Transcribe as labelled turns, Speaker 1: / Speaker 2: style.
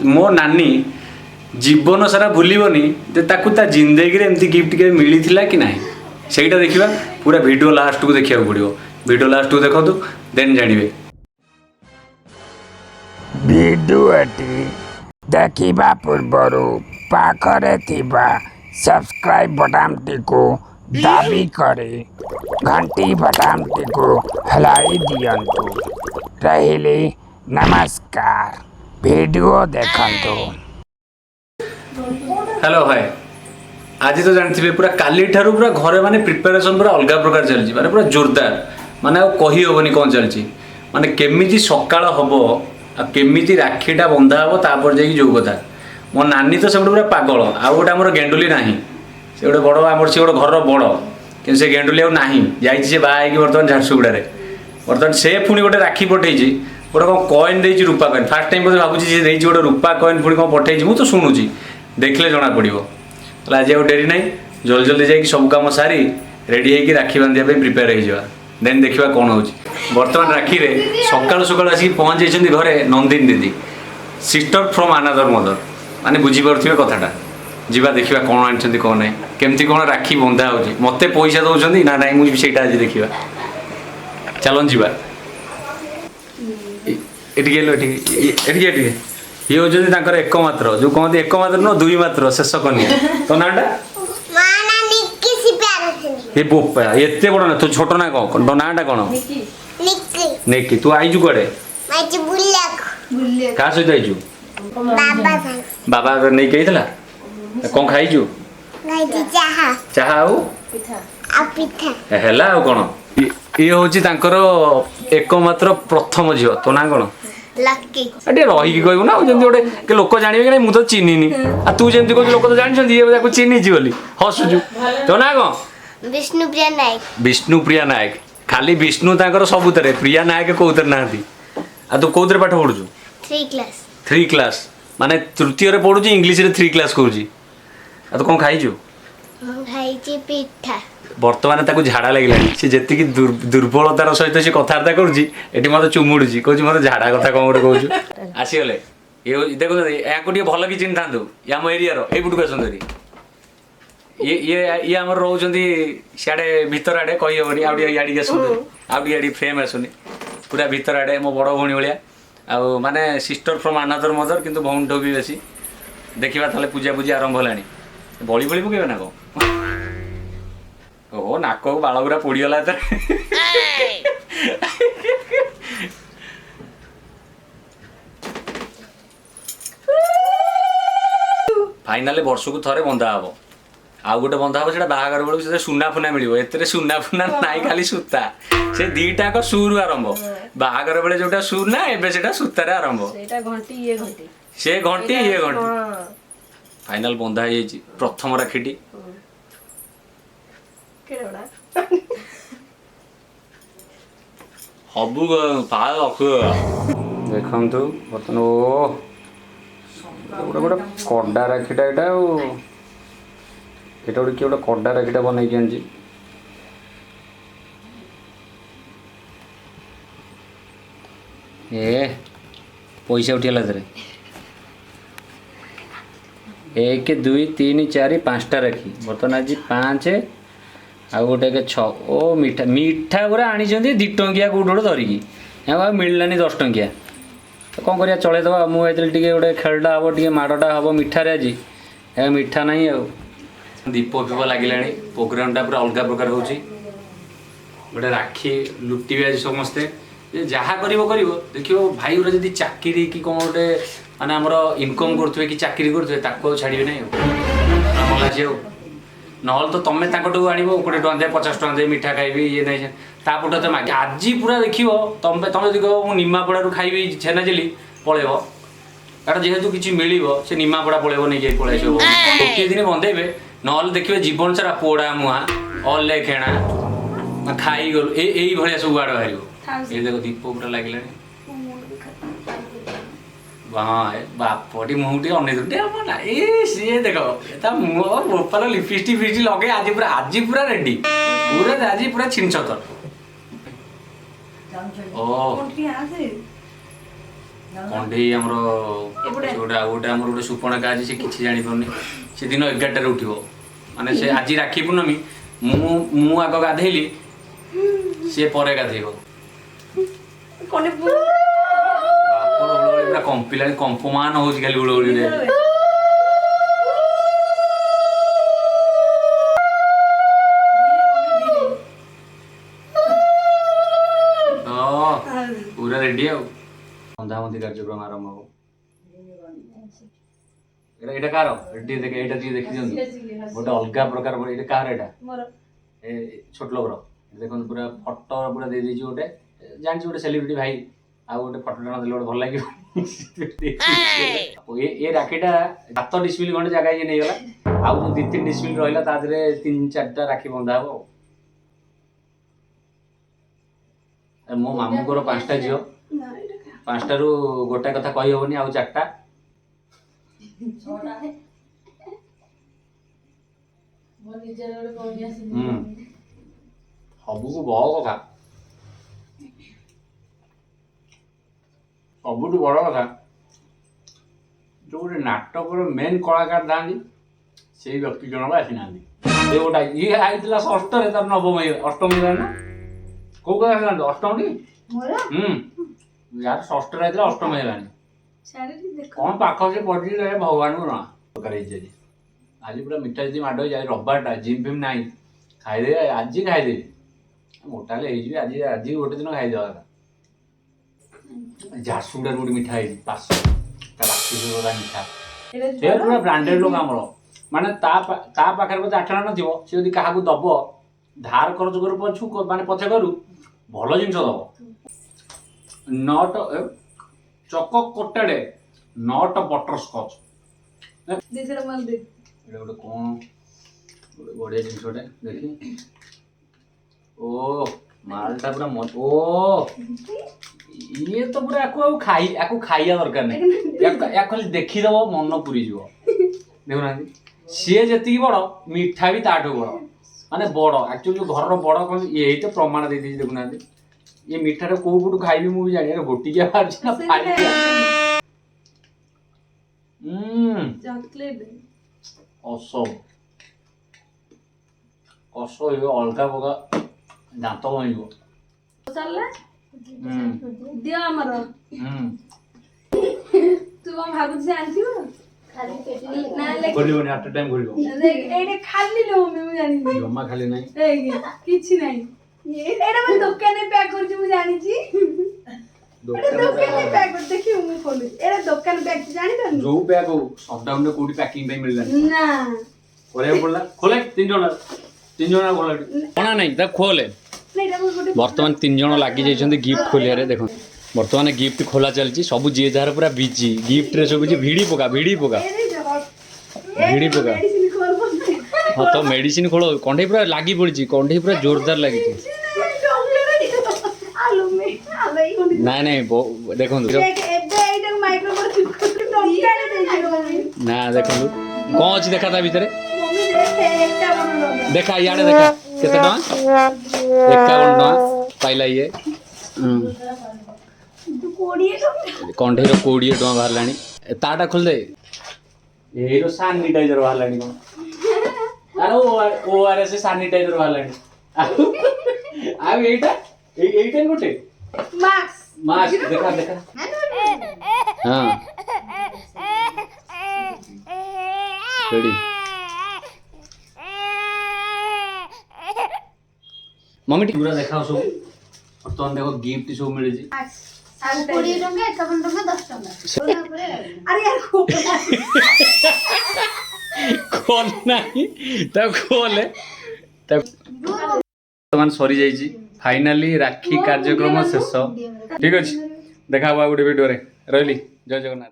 Speaker 1: मो नानी जीवन सारा भूलबनी ताकू ता जिंदगी रे एमती गिफ्ट के मिली थिला कि नहीं ସେଇଟା ଦେଖିବା पूरा वीडियो लास्ट को देखिया पड़ो वीडियो लास्ट को देखो देन जानिबे
Speaker 2: भिडियोटी देखिबा पूर्वरु पाखरे थिबा सब्सक्राइब बटन को दाबी करे घंटी बटन को हलाई दियंतु रहिले नमस्कार वीडियो देखंतु।
Speaker 1: हेलो हाय आज तो जानते पूरा काली ठारू पूरा घरे माने प्रिपरेशन पूरा अलग प्रकार चलती माने पूरा जोरदार माने कही हेनी कौन चलती माने केमिति सकाळ हबो आ केमिति राखीटा बंधा हबो तापर जाई जो कथा मो नानी तो सब पूरा पागल आ गोटे आमर गेंडुली नाही से गोटे बड़ आमर से गोटे घर बड़ कि से गेंडुली आ नाही जाई से बाहा कि बर्तमान झारसुगुड़े बर्तमान से पुणी गोटे राखी पठेई गोटे कौन कॉइन देती रूपा कॉइन फास्ट टाइम बोलते भावुँ सी देती गोटे रूपा कॉइन पुणी कौन पठेई मुझे तो शुणुची देखले जना पड़ो आज आउ डेरी ना जल्दी जल्दी जाकि सब कम सारी रेडी होगी राखी बांधिया प्रिपेयर हो देन देखा कौन हो बर्तमान राखी रे सकाल सकाल आसिक पहुँच जाइए घरे नंदिनी दीदी सिस्टर फ्रॉम अनदर मदर माने बुझीपे कथाटा जीवा देखा कौन आनी कौन ना केमती कौन राखी बंधा हो मत पैसा दौरान ना ना मुझे आज देखा चलन जीवा ये हूँ एकमात्र जो कहते एकमात्र न दुई मात्र शेष कन्या तो नाटा ये बोपा एत बड़ ना तू छोट ना कौन तो नाटा कौन निकी तू आईजु कड़े क्या सहित आईजु बाबा नहीं कही कौन खाईजु चाह है कौन ये हूँ एकमात्र प्रथम झील तो ना कौन रही कहू ना जमी गोटे लोक जानवे कि मुझे चिन्हनी आ तू जमी कह लोक तो जानते चिन्हीची बोली हसुचु तो ना कौन
Speaker 3: विष्णुप्रिया नायक
Speaker 1: विष्णुप्रिया नायक खाली विष्णु तांकर सबुतरे प्रिया नायक कौतर ना आ तू कौतर पाठ पढ़ु 3 क्लास माने तृतीय रे पढ़ु इंग्लिश रे 3 क्लास करूची आ तू कौन खाइजु
Speaker 3: खाइची पिठा
Speaker 1: बर्तमान ताकू झाड़ा लगे सी जी दुर्बलतार सहित सी कथबार्ता करुँची मत चुमुड़ी कौन मत झाड़ा कथा कौन गोटे कहूँ आसीगले ये देखो या भल कि चिन्ह था या मो एरिया एपटू आसत ये ये ये आम रोचे सियाड़े भितर आड़े कही हेनी आड़ी आसुनी आड़ी फ्रेम आसुनी पूरा भितर आड़े मो बड़ भौणी भाया माने सिस्टर फ्रॉम अनदर मदर किंतु भौणी ठो भी बेसी देखा ताले पूजा पूजा आरंभ होलानी बड़ी बड़ी पकेबे ना कौन ओहो नाक बाल गुरा पोड़गला फाइनाल वर्ष को थरे बंधा हम आउ गोटे बंधा हम से बाहर बेलू से सुना फुना मिल एत सुना फुना नाई खाली सूता से दीटा सुरु आरंभ बाहर बेले जोटा सु ना एवं सूतार आरंभ से घंटी ये घंटी फाइनाल बंधा हो प्रथम राखीटी हबु देखु बर्तन ओ गोटे गोटे कड़ा राखीटा यहाँ गोटे किए गोटे कड़ा राखीटा बनई आनी ए पैसा उठिगला थे 1 2 3 4 5टा राखी बर्तमान आज 5 आ गोटे के 6 ओ मीठा मीठा पूरा आनी 2 टंकिया कौट गोटे धरिकी यहाँ मिललानी 10 टंकिया तो कौन करिया चलैदबा मुझे टे गोटे खेलटा हम टे माड़टा हम मीठारे आज यहाँ मीठा ना आ दीप फीप लगे प्रोग्रामटा पूरा अलग प्रकार हो गोटे राखी लुटिबे आज समस्ते जहाँ कर देखो भाई गुरा जब चाकरी कि कौन गोटे माने आमर इनकम करुवे कि चाकरी करुवे छाड़े ना मला झी ना तो तुम ताकू आण 20 टଙ୍କା दे 50 टଙ୍କା दे मिठा खाइबी ये नहीं तापटे तो मागे आज पूरा देख तुम जब कह मु निमापड़ा खाइबी छेना झिली पलैब कारण जेहेतु किसी मिल से निमापड़ा पलैब नहीं पलैस गोटे दिन बंधेबे ना देखिए जीवन सारा पोड़ा मुहा अल्ले खेणा खाई गलु यही भाया सब आड़ बाहर ये देखो दीप पूरा लगे हाँ बापटी मुहटी अनेक सी देख मुह बोपार लिपस्टिक फिस्टिक लगे आज पूरा रेडी पूरा आज पूरा छिनछतर ओ कंढे आमर गोटे गोटे आम गोटे सुपणका आज से किसी जापर से दिन 11 उठिब माने से आज राखी पूर्णमी मु आग गाधेली सी पर गाधेब पूरा कंपिला कंपमान हो खाली हुड़हुड़ी पूरा रेडी आ बंधाबंधी कार्यक्रम आरंभ हो एटा कार रेडी देख एटा दी देखि दियंतु गोटे अलगा प्रकार एटा कार एटा ए छोट लोकर देखो पूरा फोटो पूरा दे दीजिए गोटे जान गोटे सेलिब्रिटी भाई आ गोटे फोटो टाण देले भल लगे ये राखीटा 7 डिस्मिल खंडे जगह ये नहीं गला आ 2-3 डिस्मिल रहिला ता देरे 3-4टा राखी बंधा हो मो मामू को 5टा झियो 5टा रु गोटे कथा कही होनी आ 4टा सबू को बहुत कथा सबुठ बड़ कथा जो गोटे नाटक मेन कलाकार था से व्यक्ति जनक आसी ना गोटा ये आई षष्ठ तार नवम अष्टम ना कौ कथा अष्टम यार षष्ठ अष्टम है कौन पाख से पड़ी रहे भगवान को ना आज पूरा मिठा जी माड़ जाए रविवार जिम फिम ना खाईदे आज खाईदे मोटा आज आज गोटे दिन खाईदे झारसुगुड़ा गोटे मिठा है 500 मिठा से पूरा ब्रांडेड लोक आमर माने पाखे बोधे 8 आना नथिबो से यदि क्या दब धार खर्च कर पछु माने पछे करू भल जिन दब नट चक कोटेड नट बटर स्कॉच गोटे कौन बढ़िया जिनसटे देखी ओ मालटा पूरा मत ओ ये तो पूरा खाइया दरकार नहीं खाली देखीदेव मन पूरी जीव देखुना सी जी बड़ मिठा भी ताठू बड़ माने बड़ एक्चुअली घर बड़ कौन ये तो प्रमाण दे दी देखुना ये मिठा कौ कौटू खाइबी मुझे जानी गोटिया बाहर कस अलगा पका दांत भांग
Speaker 4: दियो हमर तू हम भागु से आंथियो
Speaker 3: खाली पेट
Speaker 4: ना ले
Speaker 1: खोलिबोनी एट टाइम खोलिबो
Speaker 4: एडे खाली लो मैं जानि
Speaker 1: जम्मा खाली नाही
Speaker 4: ए किछि नाही एडे मैं दुकान में पैक करछि मैं जानि छी दुकान में पैक कर देखि मैं खोलि एडे दुकान पैक जानि त
Speaker 1: जो पैक हो शटडाउन में कोडी पैकिंग पे मिलला
Speaker 4: ना
Speaker 1: करे पड़ला खोले 3 जण खोले कोना नहीं त खोले बर्तमान 3 जण लागी जाइछन्ते गिफ्ट खोलिया रे देखो बर्तमान गिफ्ट खोला चलची सब जे जार पूरा बिजी गिफ्ट रे सब जे भिड़ी पका भिड़ी पका हां तो मेडिसिन खोलो कंढे पूरा लागी पड़ची कंढे पूरा जोरदार लागी छी नहीं नहीं देखो ना देखो कौन अच्छी देखा था भीतर देखा इे देखा केते टका 51 टका पाइला ये कंढे 20 टका बाहरलानी ताटा खोल दे ये सानिटाइजर बाहरलानी कौन अरे ओआरएस सानिटाइजर बाहरलानी आ एटा गोटे मास्क देखा देखा हाँ रेडी मम्मी पूरा देखा सब बर्तमान देखो गिफ्ट सब मिले
Speaker 3: 20 टଙ୍କା 51 ଟଙ୍କା 10 ଟଙ୍କା
Speaker 4: अरे यार
Speaker 1: खोल नहीं तब खोले तब बर्तमान सरी जाइए फाइनाली राखी कार्यक्रम शेष ठीक अच्छे देखा गोटे वीडियो रे रही जय जगन्नाथ